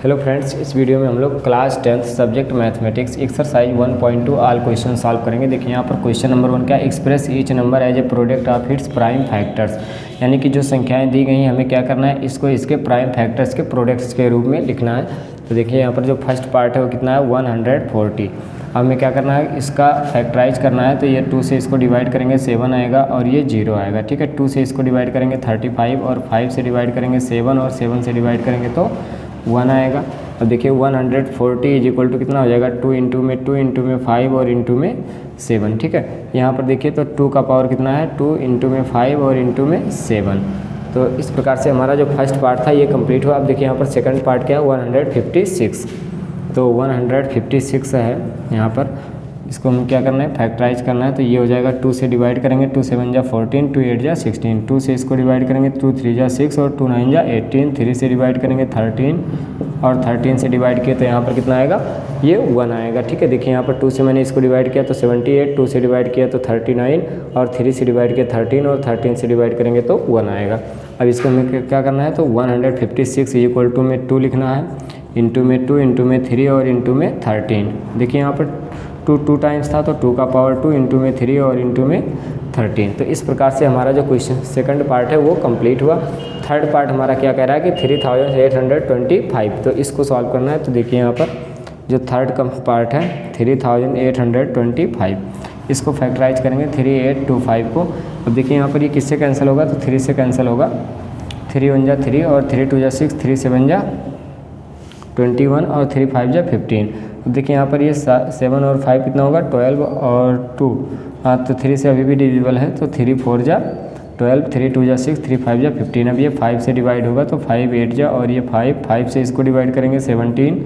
Hello friends, इस video में हम लोग class 10th subject mathematics exercise 1.2 all question solve करेंगे। देखिए यहाँ पर क्वेश्चन नंबर 1 क्या, express each number as a product of its prime factors. यानी कि जो संख्याएं दी गई हैं हमें क्या करना है, इसको इसके प्राइम फैक्टर्स के प्रोडक्ट्स के रूप में लिखना है। तो देखिए यहाँ पर जो फर्स्ट पार्ट है वो कितना है 140। अब हमें क्या करना है, इसका फैक्टराइज करना है। तो ये 2 से इसको डिवाइड करेंगे 7 आएगा और ये 0 आएगा। ठीक है, 2 से इसको डिवाइड करेंगे 35 और 5 से डिवाइड करेंगे 7 और 7 से डिवाइड करेंगे तो 1 आएगा। अब देखिए 140 इज इक्वल टू कितना हो जाएगा, 2 इंटू में 5 और इंटू में 7। ठीक है, यहाँ पर देखिए तो 2 का पावर कितना है, 2 इंटू में 5 और इंटू में 7। तो इस प्रकार से हमारा जो फर्स्ट पार्ट था ये कंप्लीट हुआ। अब देखिए यहाँ पर सेकंड पार्ट क्या है 156। तो 156 है यहाँ पर, इसको हम क्या करना है, फैक्टराइज करना है। तो ये हो जाएगा 2 से डिवाइड करेंगे, 2 7 जा 14, 2 8 जा 16। 2 से इसको डिवाइड करेंगे, 2 3 जा 6 और 2 9 जा 18। 3 से डिवाइड करेंगे 13 और 13 से डिवाइड किए तो यहाँ पर कितना आएगा, ये 1 आएगा। ठीक है, देखिए यहाँ पर 2 से मैंने इसको डिवाइड किया तो 78, 2 से डिवाइड किया तो 39 और 3 से डिवाइड किया 13 और 13 से डिवाइड करेंगे तो 1 आएगा। अब इसको हमें क्या करना है, तो 156 इक्वल टू में 2 लिखना है, इंटू में 2, इंटू में 3 और इंटू में 13। देखिए यहाँ पर 2 टाइम्स था तो 2 का पावर 2 इंटू में 3 और इंटू में 13। तो इस प्रकार से हमारा जो क्वेश्चन सेकंड पार्ट है वो कंप्लीट हुआ। थर्ड पार्ट हमारा क्या कह रहा है कि 3825। तो इसको सॉल्व करना है। तो देखिए यहाँ पर जो थर्ड का पार्ट है 3825, इसको फैक्टराइज करेंगे 3825 को। अब देखिए यहाँ पर ये किससे कैंसिल होगा, तो 3 से कैंसिल होगा। 3 1 जा 3 और 3 2 जा 6, 3 7 जा 21 और 3 5 जा 15। अब देखिए यहाँ पर ये 7 और 5 कितना होगा 12 और 2, हाँ तो 3 से अभी भी डिविजिबल है। तो 3 4 जा 12, 3 2 जा 6, 3 5 जा 15। अब ये 5 से डिवाइड होगा तो 5 8 जा और ये 5 से इसको डिवाइड करेंगे 17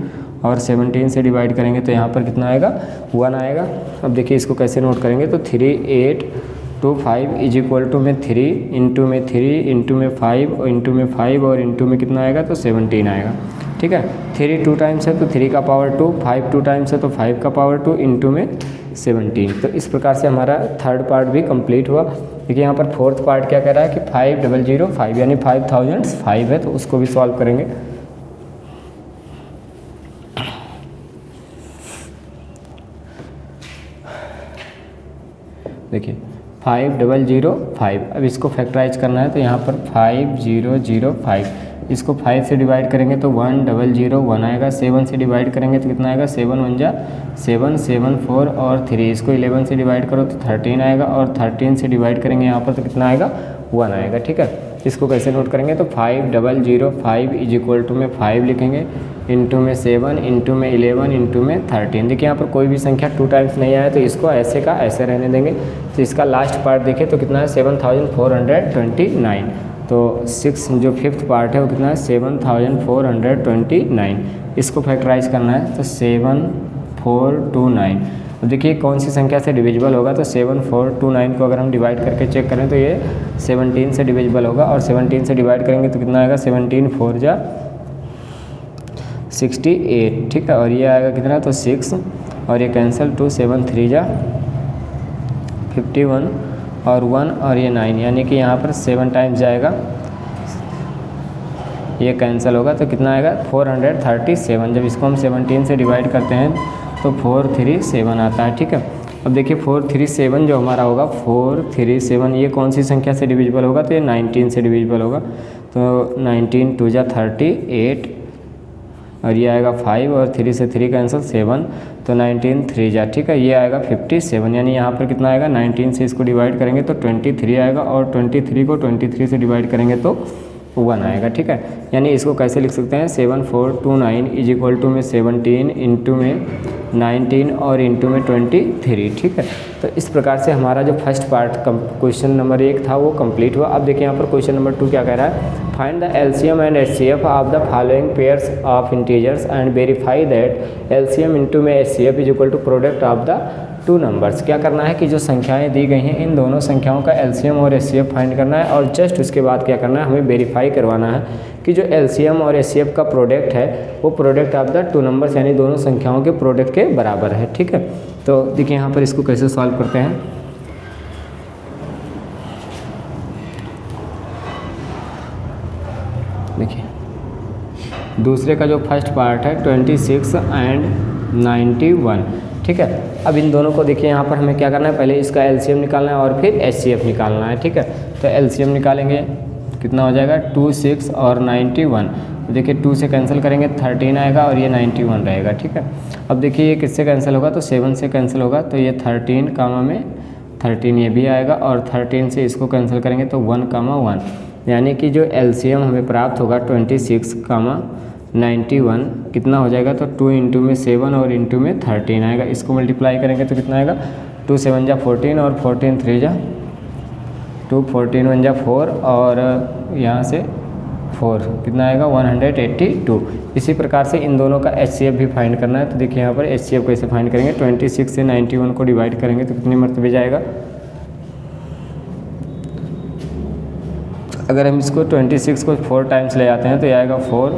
और 17 से डिवाइड करेंगे तो यहाँ पर कितना आएगा 1 आएगा। अब देखिए इसको कैसे नोट करेंगे, तो 3825 इज इक्वल टू में 3 इंटू में 3 इंटू में 5 इंटू में 5 और इंटू में कितना आएगा, तो 17 आएगा। ठीक है, 3 2 टाइम्स है तो 3 का पावर 2, 5 2 टाइम्स है तो 5 का पावर 2 इंटू में 17। तो इस प्रकार से हमारा थर्ड पार्ट भी कंप्लीट हुआ। देखिए यहाँ पर फोर्थ पार्ट क्या कह रहा है कि 5005 यानी 5005 है, तो उसको भी सॉल्व करेंगे। देखिए 5005, अब इसको फैक्टराइज करना है। तो यहाँ पर 5005, इसको 5 से डिवाइड करेंगे तो 1001 आएगा। 7 से डिवाइड करेंगे तो कितना आएगा, 7 1 जा 7, 7 4 और 3। इसको 11 से डिवाइड करो तो 13 आएगा और 13 से डिवाइड करेंगे यहाँ पर तो कितना आएगा 1 आएगा। ठीक है, इसको कैसे नोट करेंगे, तो 5005 इज इक्वल टू में 5 लिखेंगे, इंटू में 7 इंटू में 11 इंटू में 13। देखिए यहाँ पर कोई भी संख्या 2 टाइम्स नहीं आया तो इसको ऐसे का ऐसे रहने देंगे। तो इसका लास्ट पार्ट देखिए तो कितना है 7429। तो 6 जो फिफ्थ पार्ट है वो कितना है 7429। इसको फैक्टराइज करना है तो 7429। अब देखिए कौन सी संख्या से डिविजिबल होगा, तो 7429 को अगर हम डिवाइड करके चेक करें तो ये 17 से डिविजिबल होगा और 17 से डिवाइड करेंगे तो कितना आएगा, 17 4 जा 68। ठीक है, और ये आएगा कितना, तो 6 और ये कैंसिल, 2 7 3 जा 51 और 1 और ये 9, यानी कि यहाँ पर 7 टाइम्स जाएगा, ये कैंसिल होगा तो कितना आएगा 437। जब इसको हम 17 से डिवाइड करते हैं तो 437 आता है। ठीक है, अब देखिए 437 जो हमारा होगा 437, ये कौन सी संख्या से डिविजिबल होगा, तो ये 19 से डिविजिबल होगा। तो 19 2 जा 38 और ये आएगा 5 और 3 से 3 कैंसिल 7, तो 19 3 जा, ठीक है, ये आएगा 57। यानी यहाँ पर कितना आएगा, 19 से इसको डिवाइड करेंगे तो 23 आएगा और 23 को 23 से डिवाइड करेंगे तो 1 आएगा। ठीक है, यानी इसको कैसे लिख सकते हैं, 7429 इज इक्वल टू में 17 इंटू में 19 और इंटू में 23। ठीक है, तो इस प्रकार से हमारा जो फर्स्ट पार्ट क्वेश्चन नंबर 1 था वो कंप्लीट हुआ। अब देखिए यहाँ पर क्वेश्चन नंबर 2 क्या कह रहा है, find the LCM and HCF of the following pairs of integers and verify that LCM into में HCF is equal to product of the 2 numbers. क्या करना है कि जो संख्याएं दी गई हैं इन दोनों संख्याओं का एलसीएम और एचसीएफ फाइंड करना है और जस्ट उसके बाद क्या करना है, हमें वेरीफाई करवाना है कि जो एलसीएम और एचसीएफ का प्रोडक्ट है वो प्रोडक्ट ऑफ द 2 नंबर्स यानी दोनों संख्याओं के प्रोडक्ट के बराबर है। ठीक है, तो देखिए यहाँ पर इसको कैसे सॉल्व करते हैं। देखिए दूसरे का जो फर्स्ट पार्ट है 26 एंड 91, ठीक है। अब इन दोनों को देखिए यहाँ पर हमें क्या करना है, पहले इसका एलसीएम निकालना है और फिर एचसीएफ निकालना है, ठीक है। तो एलसीएम निकालेंगे, कितना हो जाएगा 26 और 91। देखिए 2 से कैंसिल करेंगे 13 आएगा और ये 91 रहेगा, ठीक है। अब देखिए ये किससे कैंसिल होगा, तो 7 से कैंसिल होगा, तो ये 13 कामा में 13 ये भी आएगा और 13 से इसको कैंसिल करेंगे तो 1 कामा 1, यानी कि जो एलसीएम हमें प्राप्त होगा 26 कामा 91 कितना हो जाएगा, तो 2 इंटू में 7 और इंटू में 13 आएगा। इसको मल्टीप्लाई करेंगे तो कितना आएगा, 2 7 जा 14 और 14 3 जा 2, 14 1 जा 4 और यहाँ से 4 कितना आएगा 182। इसी प्रकार से इन दोनों का एचसीएफ भी फाइंड करना है। तो देखिए यहाँ पर एचसीएफ कैसे फाइंड करेंगे, 26 से 91 को डिवाइड करेंगे तो कितने मरतबे जाएगा। अगर हम इसको 26 को 4 टाइम्स ले जाते हैं तो ये आएगा 4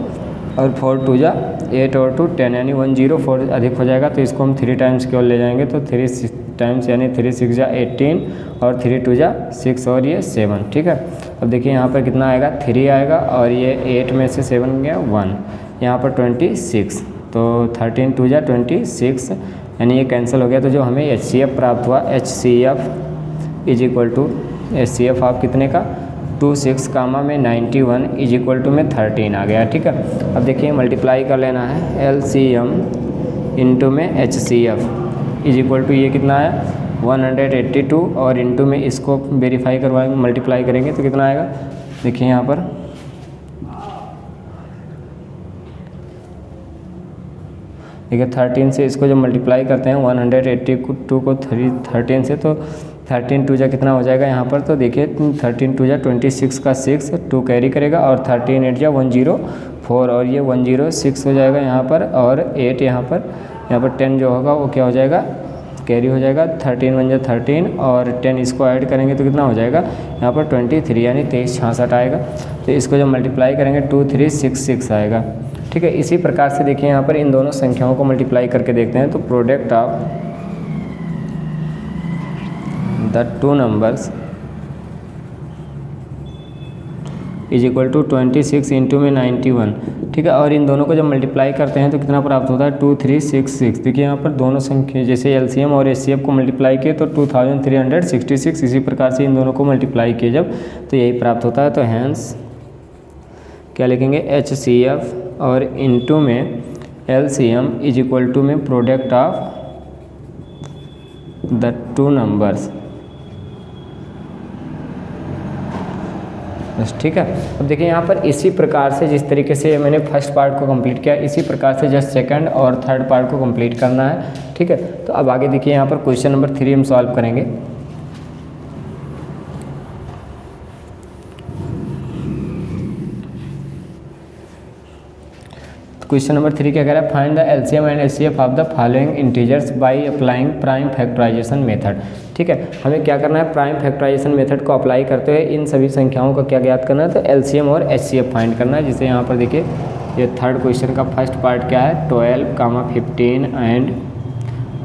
और 4 2 जा 8 और 2 10, यानी 104 अधिक हो जाएगा। तो इसको हम 3 टाइम्स केवल ले जाएंगे तो 3 टाइम्स यानी 3 6 जा 18 और 3 2 जा 6 और ये 7, ठीक है। अब देखिए यहाँ पर कितना आएगा 3 आएगा और ये 8 में से 7 गया 1, यहाँ पर 26, तो 13 2 जा 26 यानी ये कैंसिल हो गया। तो जो हमें एचसीएफ प्राप्त हुआ, HCF is equal to HCF आप कितने का 26 कामा में 91 इज इक्वल टू में 13 आ गया, ठीक है। अब देखिए मल्टीप्लाई कर लेना है, एलसीएम इंटू में एचसीएफ इज इक्वल टू ये कितना आया 182 और इंटू में इसको वेरीफाई करवाएंगे, मल्टीप्लाई करेंगे तो कितना आएगा। देखिए यहाँ पर देखिए 13 से इसको जब मल्टीप्लाई करते हैं 182 को 13 से, तो 13 2 जा कितना हो जाएगा यहाँ पर, तो देखिए 13 2 जा 26 का 6 2 कैरी करेगा और 13 8 जा 104 और ये 106 हो जाएगा यहाँ पर और 8 यहाँ पर 10 जो होगा वो क्या हो जाएगा कैरी हो जाएगा, 13 1 जा 13 और 10 इसको ऐड करेंगे तो कितना हो जाएगा यहाँ पर 23 यानी 2366 आएगा। तो इसको जब मल्टीप्लाई करेंगे 2366 आएगा, ठीक है। इसी प्रकार से देखिए यहाँ पर इन दोनों संख्याओं को मल्टीप्लाई करके देखते हैं। तो product of the two numbers is equal to 26 into में 91, ठीक है। और इन दोनों को जब मल्टीप्लाई करते हैं तो कितना प्राप्त होता है 2366। देखिए यहाँ पर दोनों संख्या जैसे एलसीएम और एचसीएफ को मल्टीप्लाई किए तो 2366, इसी प्रकार से इन दोनों को मल्टीप्लाई किए जब तो यही प्राप्त होता है। तो हैंस क्या लिखेंगे एचसीएफ और इंटू में एलसीएम इज इक्वल टू में product of the two numbers, बस ठीक है। अब देखिए यहाँ पर इसी प्रकार से जिस तरीके से मैंने फर्स्ट पार्ट को कंप्लीट किया इसी प्रकार से जस्ट सेकंड और थर्ड पार्ट को कंप्लीट करना है, ठीक है। तो अब आगे देखिए यहाँ पर क्वेश्चन नंबर 3 हम सॉल्व करेंगे। क्वेश्चन नंबर 3 क्या कह रहा है, find the LCM and HCF of the following integers by applying prime factorisation method, ठीक है। हमें क्या करना है, प्राइम फैक्टराइजेशन मेथड को अप्लाई करते हुए इन सभी संख्याओं का क्या ज्ञात करना है, तो एलसीएम और एचसीएफ फाइंड करना है। जिसे यहाँ पर देखिए ये थर्ड क्वेश्चन का फर्स्ट पार्ट क्या है 12, 15 एंड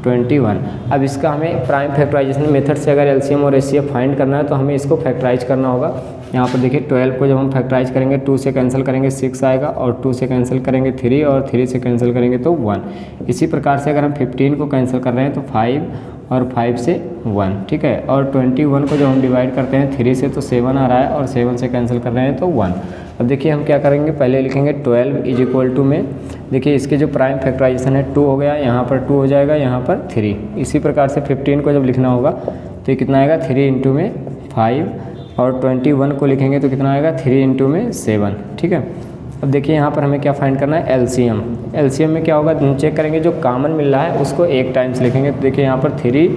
21। अब इसका हमें प्राइम फैक्टराइजेशन मेथड से अगर एलसीएम और एचसीएफ फाइंड करना है तो हमें इसको फैक्टराइज करना होगा। यहाँ पर देखिए 12 को जब हम फैक्टराइज करेंगे 2 से कैंसिल करेंगे 6 आएगा और 2 से कैंसिल करेंगे 3 और 3 से कैंसिल करेंगे तो 1। इसी प्रकार से अगर हम 15 को कैंसिल कर रहे हैं तो 5 और 5 से 1, ठीक है। और 21 को जब हम डिवाइड करते हैं 3 से तो 7 आ रहा है और 7 से कैंसिल कर रहे हैं तो 1। अब देखिए हम क्या करेंगे, पहले लिखेंगे 12 इज इक्वल टू में देखिए इसके जो प्राइम फैक्टराइजेशन है 2 हो गया, यहाँ पर 2 हो जाएगा, यहाँ पर 3। इसी प्रकार से 15 को जब लिखना होगा तो ये कितना आएगा 3 इंटू में 5 और 21 को लिखेंगे तो कितना आएगा 3 इंटू में 7, ठीक है। अब देखिए यहाँ पर हमें क्या फाइंड करना है एलसीएम। एलसीएम में क्या होगा चेक करेंगे, जो कॉमन मिल रहा है उसको एक टाइम्स लिखेंगे। तो देखिए यहाँ पर 3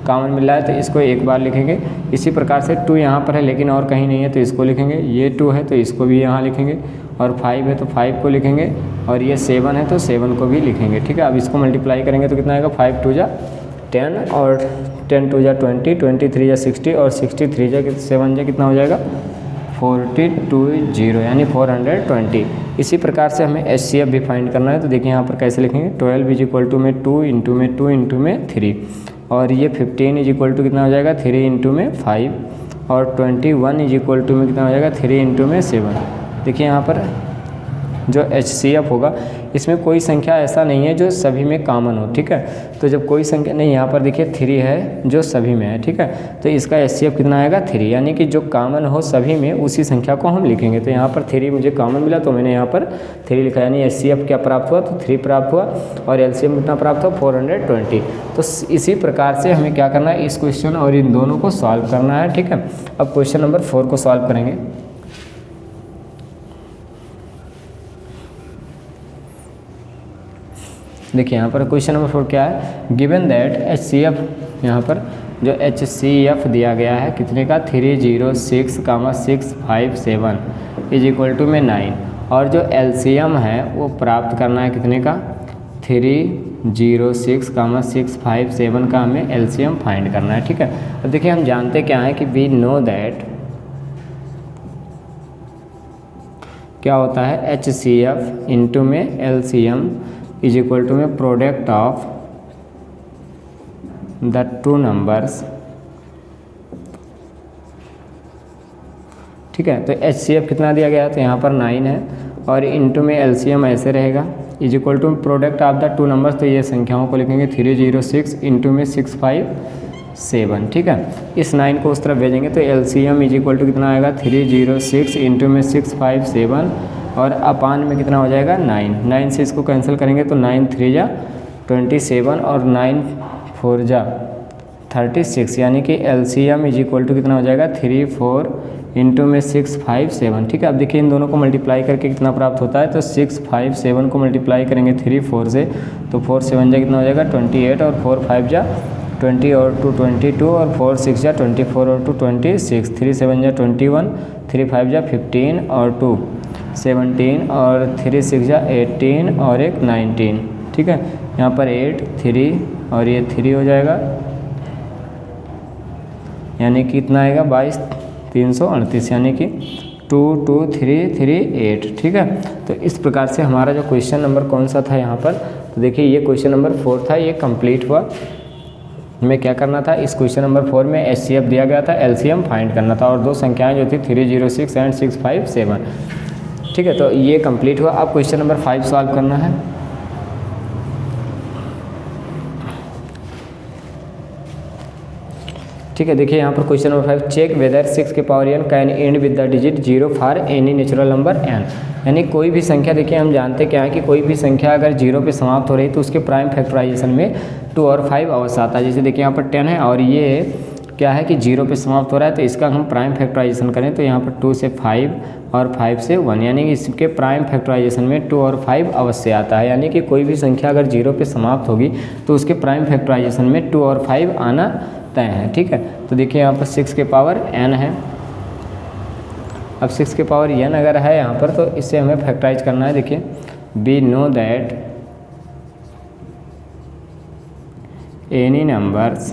कॉमन मिल रहा है तो इसको एक बार लिखेंगे। इसी प्रकार से 2 यहाँ पर है लेकिन और कहीं नहीं है तो इसको लिखेंगे, ये 2 है तो इसको भी यहाँ लिखेंगे और 5 है तो 5 को लिखेंगे और ये 7 है तो 7 को भी लिखेंगे, ठीक है। अब इसको मल्टीप्लाई करेंगे तो कितना आएगा 5 2 जा 10 और 10 2 जा 20, 23 जा 60 और 63 जा 7 जा कितना हो जाएगा 420 यानी 420। इसी प्रकार से हमें एचसीएफ भी फाइंड करना है। तो देखिए यहाँ पर कैसे लिखेंगे 12 इज इक्वल टू में 2 इंटू में 2 इंटू में 3 और ये 15 इज इक्वल टू कितना हो जाएगा 3 इंटू में 5 और 21 इज इक्वल टू में कितना हो जाएगा 3 इंटू में 7। देखिए यहाँ पर जो HCF होगा इसमें कोई संख्या ऐसा नहीं है जो सभी में कॉमन हो, ठीक है। तो जब कोई संख्या नहीं, यहाँ पर देखिए 3 है जो सभी में है, ठीक है। तो इसका HCF कितना आएगा 3, यानी कि जो कॉमन हो सभी में उसी संख्या को हम लिखेंगे। तो यहाँ पर 3 मुझे कॉमन मिला तो मैंने यहाँ पर 3 लिखा, यानी HCF क्या प्राप्त हुआ, तो 3 प्राप्त हुआ। और LCM कितना प्राप्त हुआ 420। तो इसी प्रकार से हमें क्या करना है, इस क्वेश्चन और इन दोनों को सॉल्व करना है, ठीक है। अब क्वेश्चन नंबर 4 को सॉल्व करेंगे। देखिए यहाँ पर क्वेश्चन नंबर 4 क्या है, गिवन दैट HCF, यहाँ पर जो HCF दिया गया है कितने का 306,657 इज इक्वल टू में 9, और जो LCM है वो प्राप्त करना है कितने का 306,657 का हमें LCM फाइंड करना है, ठीक है। अब देखिए हम जानते क्या है कि वी नो दैट क्या होता है HCF इंटू में LCM इज इक्वल टू में product of the two numbers, ठीक है। तो HCF कितना दिया गया है, तो यहाँ पर 9 है, और इंटू में LCM ऐसे रहेगा is equal to product of the two numbers, तो ये संख्याओं को लिखेंगे 306 इंटू में 657, ठीक है। इस 9 को उस तरफ भेजेंगे तो LCM इज इक्वल टू कितना आएगा 306 इंटू में 657, और अपान में कितना हो जाएगा 9 से इसको कैंसिल करेंगे तो 9 3 जा 27 और 9 4 जा 36, यानी कि LCM इज इक्वल टू कितना हो जाएगा 34 इंटू में 657, ठीक है। अब देखिए इन दोनों को मल्टीप्लाई करके कितना प्राप्त होता है, तो 657 को मल्टीप्लाई करेंगे 3 4 से, तो 4 7 जा कितना हो जाएगा 28, और 4 5 जा 20 और 2 22, और 4 6 जा 24 और 2 26, 3 7 जा 21, 3 5 जा 15 और 2 17, और 3 6 जा 18 और एक 19, ठीक है। यहाँ पर 8 3 और ये 3 हो जाएगा, यानी कि कितना आएगा 22 338, यानी कि 2 2 3 3 8, ठीक है। तो इस प्रकार से हमारा जो क्वेश्चन नंबर कौन सा था यहाँ पर, तो देखिए ये क्वेश्चन नंबर 4 था, ये कंप्लीट हुआ। हमें क्या करना था, इस क्वेश्चन नंबर 4 में HCF दिया गया था, LCM फाइंड करना था, और दो संख्याएं जो थी 306 एंड 657, ठीक है। तो ये कंप्लीट हुआ। अब क्वेश्चन नंबर 5 सॉल्व करना है। ठीक है, देखिए यहाँ पर क्वेश्चन नंबर 5, चेक वेदर 6 के power n can and with the digit 0 for any natural number n, यानी कोई भी संख्या, देखिए हम जानते क्या है कि कोई भी संख्या अगर 0 पे समाप्त हो रही तो उसके प्राइम फैक्टराइजेशन में 2 और 5 अवश्य आता है। जैसे देखिए यहाँ पर 10 है और ये क्या है कि 0 पे समाप्त हो रहा है, तो इसका हम प्राइम फैक्टराइजेशन करें तो यहाँ पर 2 से 5 और 5 से 1, यानी कि इसके प्राइम फैक्टराइजेशन में 2 और 5 अवश्य आता है। यानी कि कोई भी संख्या अगर 0 पे समाप्त होगी तो उसके प्राइम फैक्टराइजेशन में 2 और 5 आना तय है, ठीक है। तो देखिए यहाँ पर 6 के पावर n है। अब 6 के पावर n अगर है यहाँ पर, तो इससे हमें फैक्टराइज करना है। देखिए we know that any numbers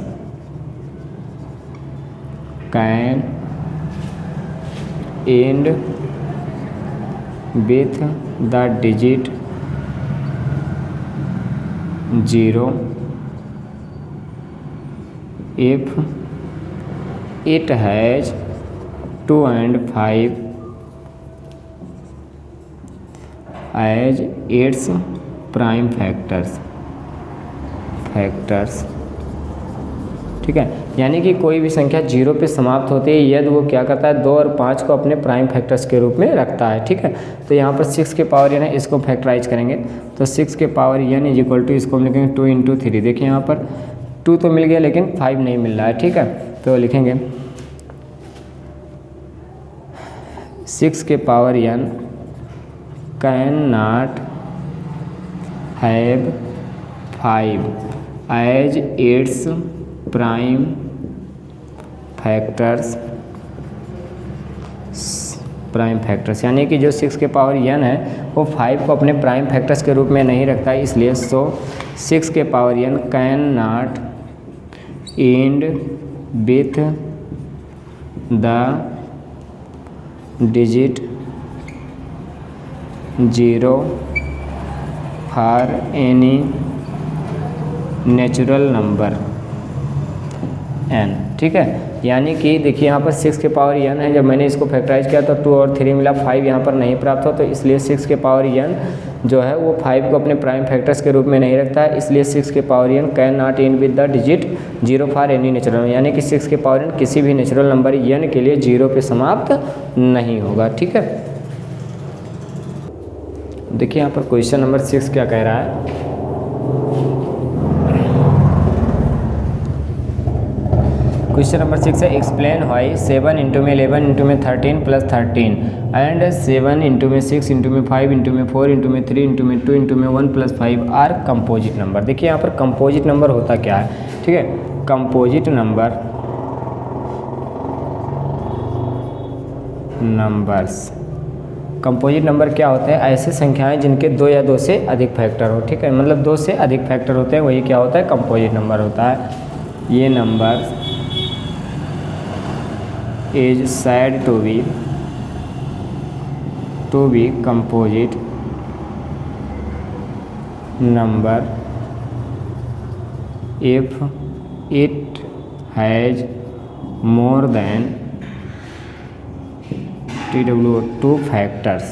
can end with the digit 0 if it has 2 and 5 as its prime factors, ठीक है। यानी कि कोई भी संख्या 0 पे समाप्त होती है यदि वो क्या करता है 2 और 5 को अपने प्राइम फैक्टर्स के रूप में रखता है, ठीक है। तो यहाँ पर 6 के पावर n है, इसको फैक्टराइज करेंगे तो 6 के power n is equal to, इसको हम लिखेंगे 2 इंटू 3। देखिए यहाँ पर 2 तो मिल गया लेकिन 5 नहीं मिल रहा है, ठीक है। तो लिखेंगे 6 के power n can not have 5 as its prime factors, यानी कि जो 6 के पावर n है वो 5 को अपने प्राइम फैक्टर्स के रूप में नहीं रखता है, इसलिए 6 के power n can not and with the digit 0 for any natural number n, ठीक है। यानी कि देखिए यहाँ पर 6 के पावर n है, जब मैंने इसको फैक्टराइज किया तो 2 और 3 मिला 5 यहाँ पर नहीं प्राप्त हो, तो इसलिए 6 के पावर n जो है वो 5 को अपने प्राइम फैक्टर्स के रूप में नहीं रखता है, इसलिए 6 के power n can not and with the digit 0 for any natural, यानी कि 6 के पावर n किसी भी नेचुरल नंबर n के लिए 0 पे समाप्त नहीं होगा, ठीक है। देखिए यहाँ पर क्वेश्चन नंबर 6 क्या कह रहा है। क्वेश्चन नंबर 6 है एक्सप्लेन वाई 7 इंटू में 11 इंटू में 13 प्लस 13 एंड 7 इंटू में 6 इंटू में 5 इंटू में 4 इंटू में 3 इंटू में 2 इंटू में 1 प्लस 5 आर कंपोजिट नंबर। देखिए यहाँ पर कंपोजिट नंबर होता क्या है, ठीक है। कंपोजिट कंपोजिट नंबर क्या होते हैं, ऐसे संख्याएं जिनके 2 या 2 से अधिक फैक्टर हो, ठीक है। मतलब 2 से अधिक फैक्टर होते हैं, वही क्या होता है, कंपोजिट नंबर होता है। ये number is said to be composite number if it has more than two factors।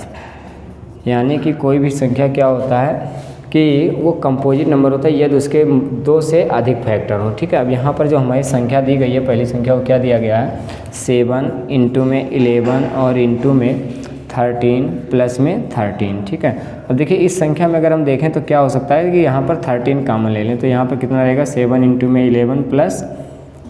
यानी कि कोई भी संख्या क्या होता है कि वो कंपोजिट नंबर होता है यदि उसके 2 से अधिक फैक्टर हो, ठीक है। अब यहाँ पर जो हमारी संख्या दी गई है, पहली संख्या को क्या दिया गया है, 7 इंटू में 11 और इंटू में 13 प्लस में 13, ठीक है। अब देखिए इस संख्या में अगर हम देखें तो क्या हो सकता है कि यहाँ पर 13 कॉमन ले लें, तो यहाँ पर कितना रहेगा, 7 इंटू में 11 प्लस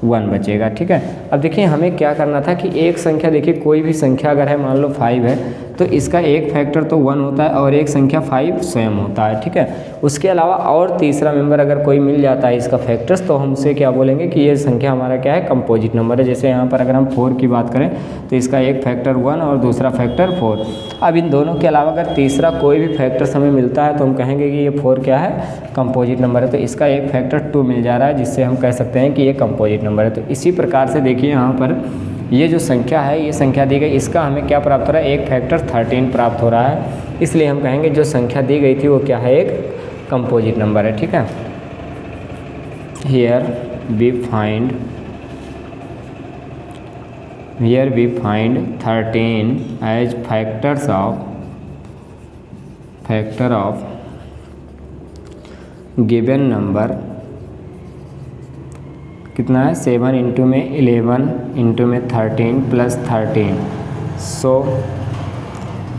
1 बचेगा, ठीक है। अब देखिए हमें क्या करना था कि एक संख्या, देखिए कोई भी संख्या अगर है, मान लो 5 है, तो इसका एक फैक्टर तो 1 होता है और एक संख्या 5 स्वयं होता है, ठीक है। उसके अलावा और तीसरा मेंबर अगर कोई मिल जाता है इसका फैक्टर्स, तो हम उसे क्या बोलेंगे कि ये संख्या हमारा क्या है, कंपोजिट नंबर है। जैसे यहाँ पर अगर हम 4 की बात करें तो इसका एक फैक्टर 1 और दूसरा फैक्टर 4। अब इन दोनों के अलावा अगर तीसरा कोई भी फैक्टर्स हमें मिलता है तो हम कहेंगे कि ये 4 क्या है, कंपोजिट नंबर है। तो इसका एक फैक्टर 2 मिल जा रहा है, जिससे हम कह सकते हैं कि ये कंपोजिट नंबर है। तो इसी प्रकार से देखिए यहाँ पर ये जो संख्या है, ये संख्या दी गई, इसका हमें क्या प्राप्त हो रहा है, एक फैक्टर 13 प्राप्त हो रहा है, इसलिए हम कहेंगे जो संख्या दी गई थी वो क्या है, एक कंपोजिट नंबर है, ठीक है। Here we find 13 as factor of given number कितना है, 7 इंटू में 11 इंटू में 13 plus 13। So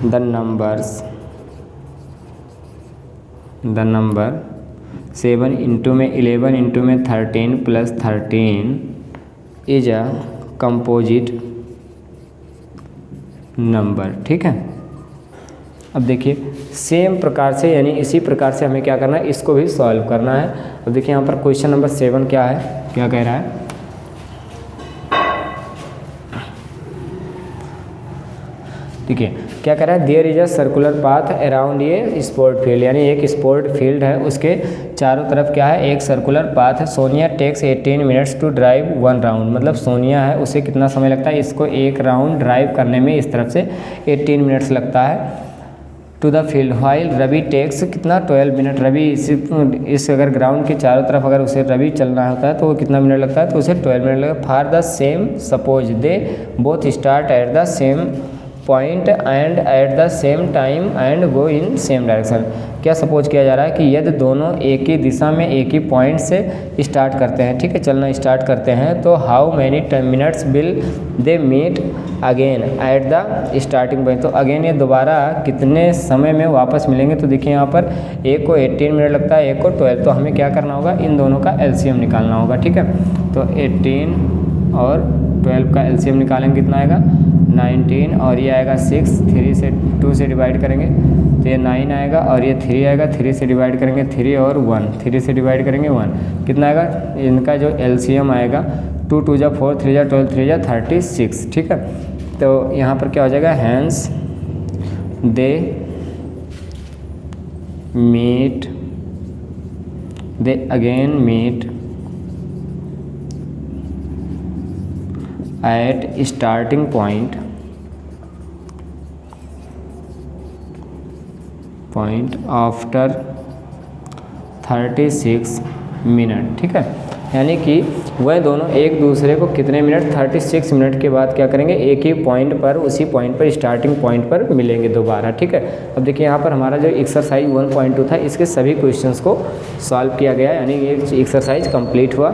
the number 7 into में 11 इंटू में 13 plus 13 is a composite number, ठीक है। अब देखिए सेम प्रकार से, यानी इसी प्रकार से हमें क्या करना है, इसको भी सॉल्व करना है। अब देखिए यहाँ पर क्वेश्चन नंबर 7 क्या है, क्या कह रहा है, देखिए क्या कह रहा है, there is a circular path around ये स्पोर्ट फील्ड, यानी एक स्पोर्ट फील्ड है, उसके चारों तरफ क्या है, एक सर्कुलर पाथ है। Sonia takes 18 minutes to drive 1 round, मतलब सोनिया है उसे कितना समय लगता है, इसको एक राउंड ड्राइव करने में इस तरफ से 18 मिनट्स लगता है to the field. While Ravi takes कितना 12 मिनट, रवि इस अगर ग्राउंड के चारों तरफ अगर उसे रवि चलना होता है तो वो कितना मिनट लगता है, तो उसे 12 मिनट लगता है। For the same suppose they both start at the same point and at the same time and go in same direction. क्या सपोज किया जा रहा है कि यदि दोनों एक ही दिशा में एक ही पॉइंट से स्टार्ट करते हैं, ठीक है, चलना स्टार्ट करते हैं, तो how many minutes will they meet again at the starting point. तो अगेन ये दोबारा कितने समय में वापस मिलेंगे। तो देखिए यहाँ पर एक को 18 मिनट लगता है, एक को 12, तो हमें क्या करना होगा, इन दोनों का एलसीएम निकालना होगा, ठीक है। तो 18 और 12 का एलसीएम निकालेंगे, कितना आएगा 19, और ये आएगा 6, 3 से 2 से डिवाइड करेंगे तो ये 9 आएगा, और ये 3 आएगा, 3 से डिवाइड करेंगे 3 और 1, 3 से डिवाइड करेंगे 1, कितना आएगा, इनका जो एलसीएम आएगा 2 2 जा 4, 3 जा 12, 3 जा 36, ठीक है। तो यहाँ पर क्या हो जाएगा, hence they again meet at starting point after 36 minute, ठीक है। यानी कि वह दोनों एक दूसरे को कितने मिनट 36 मिनट के बाद क्या करेंगे, एक ही पॉइंट पर, उसी पॉइंट पर, स्टार्टिंग पॉइंट पर मिलेंगे दोबारा। ठीक है, अब देखिए यहाँ पर हमारा जो एक्सरसाइज 1.2 था इसके सभी क्वेश्चंस को सॉल्व किया गया, यानी ये एक्सरसाइज कंप्लीट हुआ।